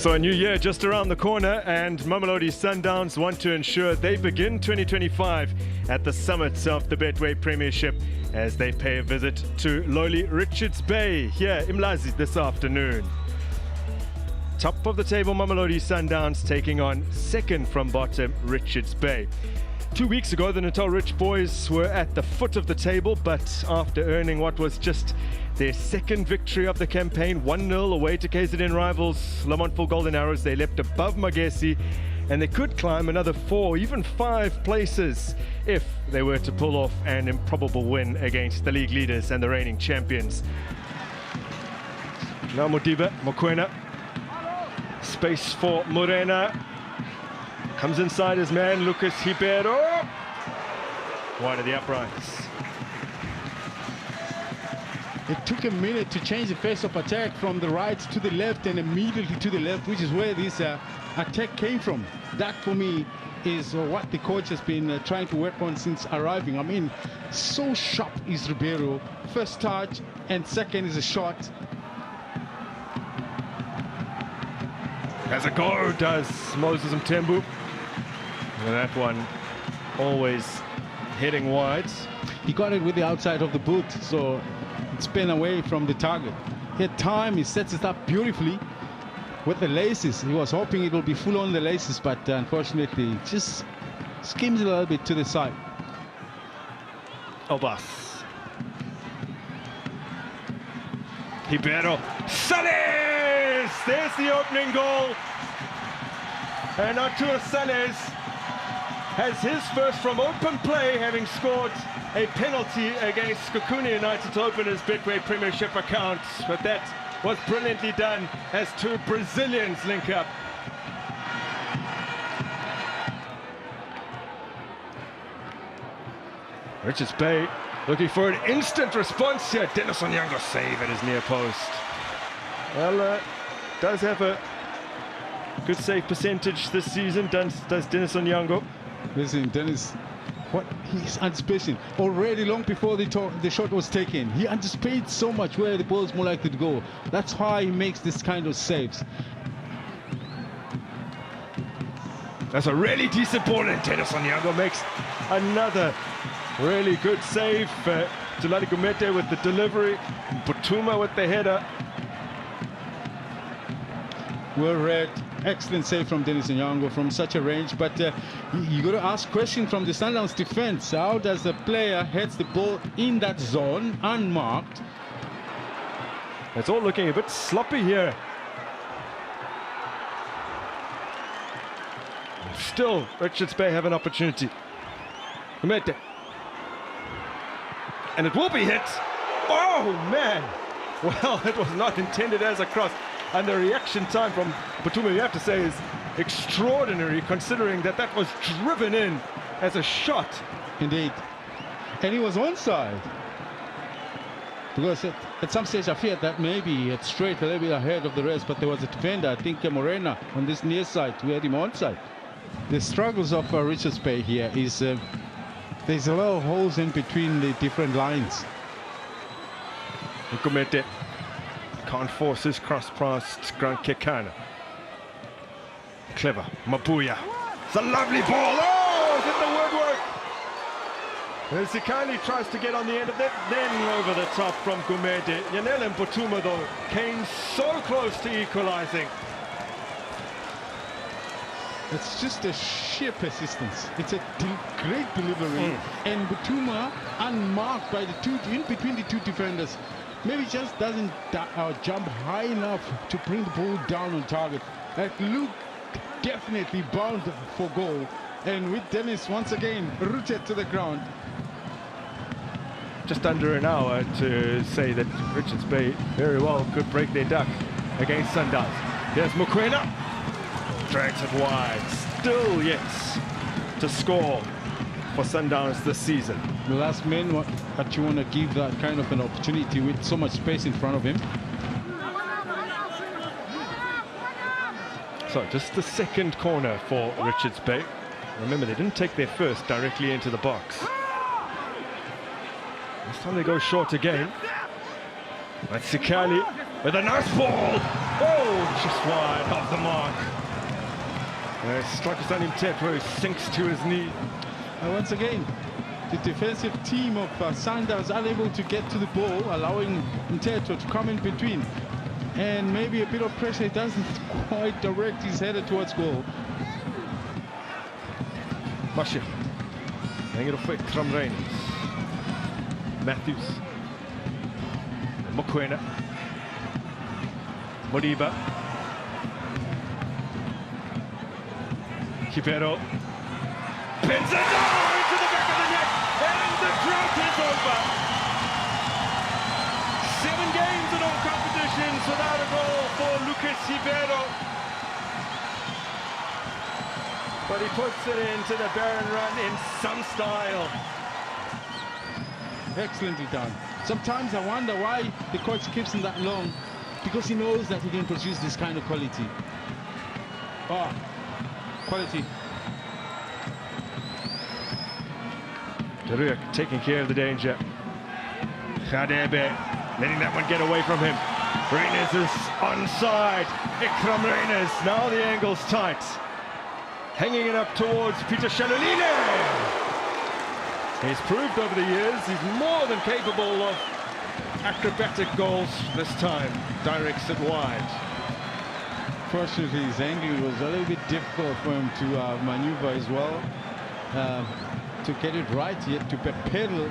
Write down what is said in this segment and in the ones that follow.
So a new year just around the corner, and Mamelodi Sundowns want to ensure they begin 2025 at the summit of the Betway Premiership as they pay a visit to lowly Richards Bay here in Mlazi this afternoon. Top of the table, Mamelodi Sundowns taking on second from bottom Richards Bay. 2 weeks ago, the Natal Rich boys were at the foot of the table, but after earning what was just their second victory of the campaign, 1-0 away to KZN rivals Lamontfort Golden Arrows, they leapt above Magesi, and they could climb another 4, even 5 places if they were to pull off an improbable win against the league leaders and the reigning champions. Now Modiba, Mokoena, space for Morena. Comes inside his man, Lucas Ribeiro. Wide of the uprights. It took a minute to change the face of attack from the right to the left and immediately to the left, which is where this attack came from. That, for me, is what the coach has been trying to work on since arriving. I mean, so sharp is Ribeiro. First touch and second is a shot. As a go does Moses Mtembu. And that one always heading wide. He got it with the outside of the boot, so it's been away from the target. He had time, he sets it up beautifully with the laces. He was hoping it will be full on the laces, but unfortunately it just skims a little bit to the side. Obas. Ribeiro. Salles! There's the opening goal. And Artur Salles has his first from open play, having scored a penalty against Skokuna United to open his Betway Premiership account. But that was brilliantly done as two Brazilians link up. Richards Bay looking for an instant response here. Dennis Onyango save at his near post. Well, does have a good save percentage this season, does Dennis Onyango. Listen, Dennis, what he's anticipating already long before the shot was taken. He anticipates so much where the ball is more likely to go. That's why he makes this kind of saves. That's a really decent ball, and Dennis Onyango makes another really good save. Tulali Gumete with the delivery, Butuma with the header. Well read. Excellent save from Dennis Onyango from such a range, but you got to ask question from the Sundowns defense. How does the player heads the ball in that zone unmarked? It's all looking a bit sloppy here. Still, Richards Bay have an opportunity. Gumete. And it will be hit. Oh man! Well, it was not intended as a cross. And the reaction time from Butuma, you have to say, is extraordinary, considering that was driven in as a shot. Indeed. And he was onside. Because at some stage I feared that maybe it's straight a little bit ahead of the rest, but there was a defender, I think Morena, on this near side, who had him onside. The struggles of Richards Bay here is there's a lot of holes in between the different lines. Gumete can't force his cross past Grant Kekana. Clever. Mabuya. It's a lovely ball. Oh, did the woodwork. And Sikali tries to get on the end of it, then over the top from Gumete. Yanel and Butuma, though, came so close to equalizing. It's just a sheer persistence. It's a great delivery. And Butuma, unmarked by the two, in between the two defenders, maybe just doesn't jump high enough to bring the ball down on target. That looked definitely bound for goal. And with Dennis once again rooted to the ground. Just under an hour to say that Richards Bay very well could break their duck against Sundowns. There's Mokoena. Drags it wide. Still yet to score for Sundowns this season. The last man that you want to give that kind of an opportunity with so much space in front of him. So just the second corner for Richards Bay. Remember, they didn't take their first directly into the box. This time they go short again. But Sikali with a nice ball. Oh, Just wide of the mark. Striker Sonny Mtetwa sinks to his knee. Once again, the defensive team of Sundowns are unable to get to the ball, allowing Mtetwa to come in between. And maybe a bit of pressure, it doesn't quite direct his header towards goal. Bashir. Hang it off quick from Reigns. Matthews. Mokoena. Modiba. Kipero. Pins it into the back of the net. And the drought is over. 7 games in all competitions without a goal for Lucas Kipero. But he puts it into the barren run in some style. Excellently done. Sometimes I wonder why the coach keeps him that long, because he knows that he can produce this kind of quality. Quality. Taruk taking care of the danger. Khadebe letting that one get away from him. Reyners is onside. Ikram Reyners. Now the angle's tight. Hanging it up towards Peter Shalaline. He's proved over the years he's more than capable of acrobatic goals. This time directs it wide. Fortunately, his angle was a little bit difficult for him to maneuver as well. To get it right, he had to pedal,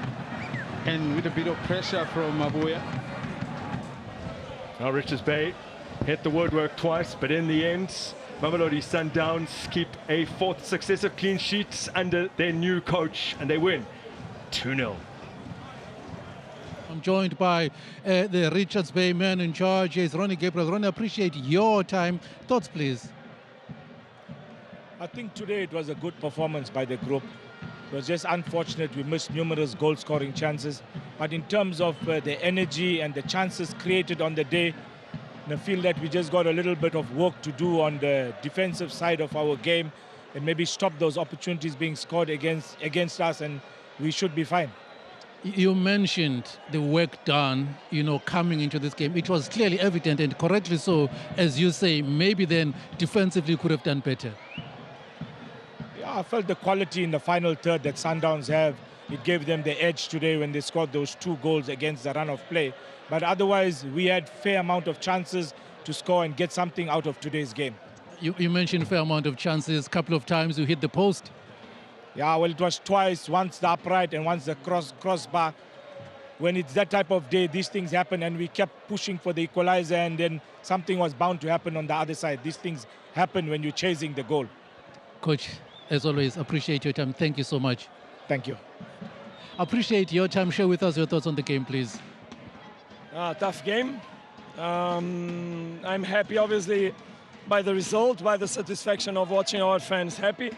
and with a bit of pressure from Mabuya. Now Richards Bay hit the woodwork twice, but in the end, Mamelodi Sundowns keep a 4th successive clean sheet under their new coach, and they win 2-0. I'm joined by the Richards Bay man in charge, is Ronnie Gabriel. Ronnie, appreciate your time. Thoughts, please. I think today it was a good performance by the group. It was just unfortunate we missed numerous goal-scoring chances. But in terms of the energy and the chances created on the day, I feel that we just got a little bit of work to do on the defensive side of our game and maybe stop those opportunities being scored against us, and we should be fine. You mentioned the work done, coming into this game. It was clearly evident, and correctly so, as you say, maybe then defensively could have done better. Yeah, I felt the quality in the final third that Sundowns have. It gave them the edge today when they scored those 2 goals against the run of play. But otherwise, we had fair amount of chances to score and get something out of today's game. You mentioned fair amount of chances. A couple of times you hit the post. Yeah, well, it was twice, once the upright and once the crossbar. When it's that type of day, these things happen, and we kept pushing for the equalizer, and then something was bound to happen on the other side. These things happen when you're chasing the goal. Coach, as always, appreciate your time. Thank you so much. Thank you. Appreciate your time. Share with us your thoughts on the game, please. Tough game. I'm happy, obviously, by the result, by the satisfaction of watching our fans happy.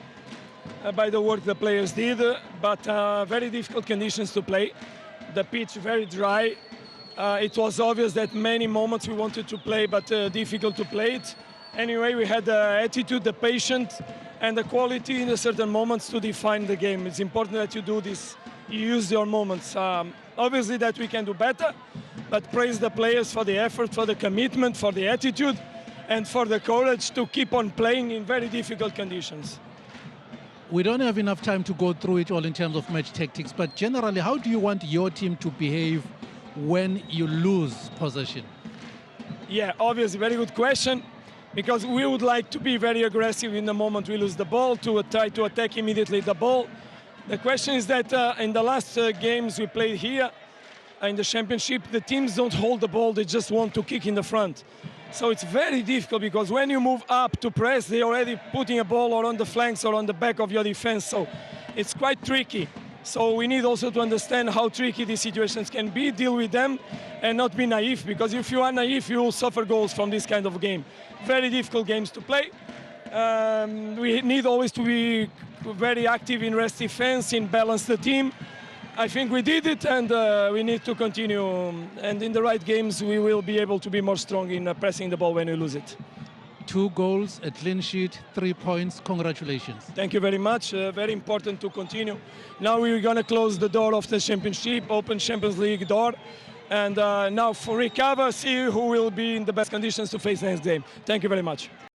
By the work the players did, but very difficult conditions to play. The pitch very dry. It was obvious that many moments we wanted to play, but difficult to play it. Anyway, we had the attitude, the patience, and the quality in certain moments to define the game. It's important that you do this, you use your moments. Obviously that we can do better, but praise the players for the effort, for the commitment, for the attitude, and for the courage to keep on playing in very difficult conditions. We don't have enough time to go through it all in terms of match tactics, but generally, how do you want your team to behave when you lose possession? Yeah, obviously, very good question, because we would like to be very aggressive in the moment we lose the ball, to try to attack immediately the ball. The question is that in the last games we played here in the championship, the teams don't hold the ball, they just want to kick in the front. So it's very difficult, because when you move up to press, they're already putting a ball or on the flanks or on the back of your defense. So it's quite tricky. So we need also to understand how tricky these situations can be, deal with them, and not be naive, because if you are naive, you will suffer goals from this kind of game. Very difficult games to play. We need always to be very active in rest defense, in balance the team. I think we did it, and we need to continue. And in the right games, we will be able to be more strong in pressing the ball when we lose it. 2 goals, a clean sheet, 3 points. Congratulations. Thank you very much. Very important to continue. Now we're going to close the door of the championship, open Champions League door, and now for recover, see who will be in the best conditions to face the next game. Thank you very much.